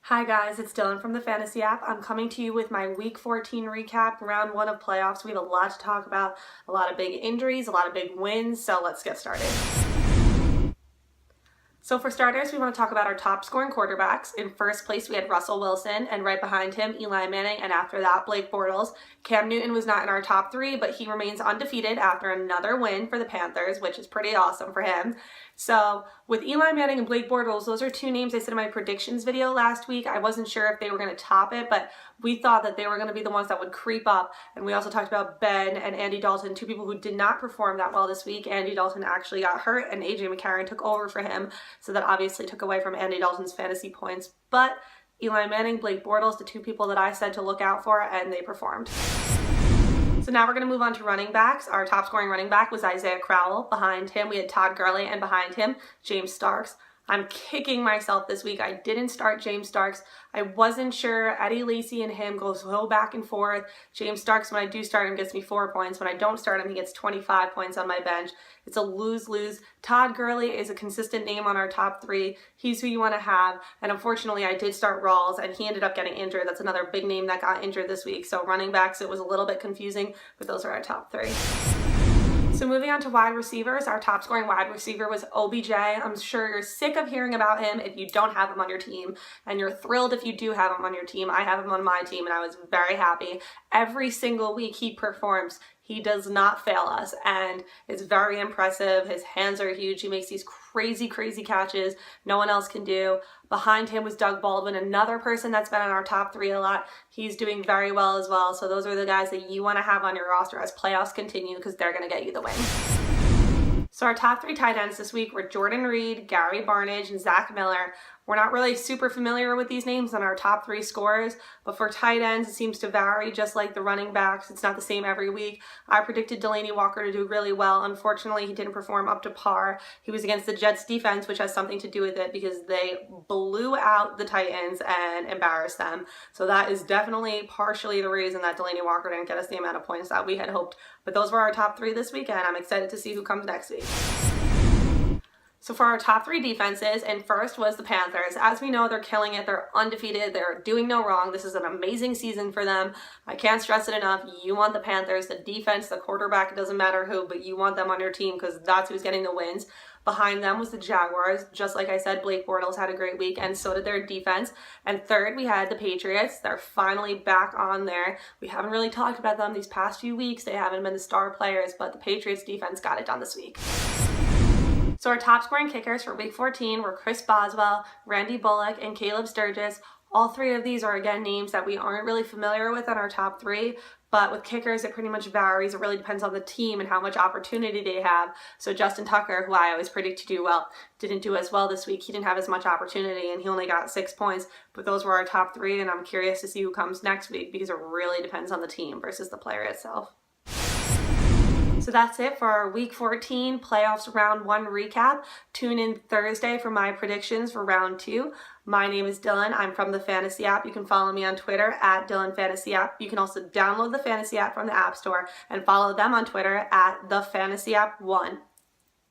Hi guys, it's Dylan from the Fantasy app. I'm coming to you with my Week 14 recap, round one of playoffs. We have a lot to talk about, a lot of big injuries, a lot of big wins, so let's get started. So for starters, we want to talk about our top scoring quarterbacks. In first place, we had Russell Wilson, and right behind him, Eli Manning, and after that, Blake Bortles. Cam Newton was not in our top three, but he remains undefeated after another win for the Panthers, which is pretty awesome for him. So with Eli Manning and Blake Bortles, those are two names I said in my predictions video last week. I wasn't sure if they were going to top it, but we thought that they were going to be the ones that would creep up. And we also talked about Ben and Andy Dalton, two people who did not perform that well this week. Andy Dalton actually got hurt, and AJ McCarron took over for him. So that obviously took away from Andy Dalton's fantasy points. But Eli Manning, Blake Bortles, the two people that I said to look out for, and they performed. So now we're going to move on to running backs. Our top scoring running back was Isaiah Crowell. Behind him, we had Todd Gurley, and behind him, James Starks. I'm kicking myself this week. I didn't start James Starks. I wasn't sure. Eddie Lacy and him go so back and forth. James Starks, when I do start him, gets me 4 points. When I don't start him, he gets 25 points on my bench. It's a lose-lose. Todd Gurley is a consistent name on our top three. He's who you want to have. And unfortunately, I did start Rawls, and he ended up getting injured. That's another big name that got injured this week. So running backs, it was a little bit confusing, but those are our top three. So moving on to wide receivers, our top scoring wide receiver was OBJ. I'm sure you're sick of hearing about him if you don't have him on your team, and you're thrilled if you do have him on your team. I have him on my team, and I was very happy. Every single week he performs. He does not fail us, and it's very impressive. His hands are huge. He makes these crazy catches no one else can do. Behind him was Doug Baldwin, another person that's been on our top three a lot. He's doing very well as well. So those are the guys that you want to have on your roster as playoffs continue, because they're going to get you the win. So our top three tight ends this week were Jordan Reed, Gary Barnidge, and Zach Miller. We're not really super familiar with these names on our top three scorers, but for tight ends, it seems to vary just like the running backs. It's not the same every week. I predicted Delanie Walker to do really well. Unfortunately, he didn't perform up to par. He was against the Jets defense, which has something to do with it because they blew out the Titans and embarrassed them. So that is definitely partially the reason that Delanie Walker didn't get us the amount of points that we had hoped. But those were our top three this weekend. I'm excited to see who comes next week. So for our top three defenses, and first was the Panthers. As we know, they're killing it. They're undefeated. They're doing no wrong. This is an amazing season for them. I can't stress it enough. You want the Panthers, the defense, the quarterback, it doesn't matter who, but you want them on your team because that's who's getting the wins. Behind them was the Jaguars. Just like I said, Blake Bortles had a great week, and so did their defense. And third, we had the Patriots. They're finally back on there. We haven't really talked about them these past few weeks. They haven't been the star players, but the Patriots defense got it done this week. So our top scoring kickers for week 14 were Chris Boswell, Randy Bullock, and Caleb Sturgis. All three of these are, again, names that we aren't really familiar with on our top three, but with kickers, it pretty much varies. It really depends on the team and how much opportunity they have. So Justin Tucker, who I always predict to do well, didn't do as well this week. He didn't have as much opportunity, and he only got 6 points, but those were our top three, and I'm curious to see who comes next week because it really depends on the team versus the player itself. So that's it for our Week 14 Playoffs Round 1 recap. Tune in Thursday for my predictions for Round 2. My name is Dylan. I'm from the Fantasy app. You can follow me on Twitter at Dylan Fantasy app. You can also download the Fantasy app from the App Store and follow them on Twitter at the Fantasy app 1.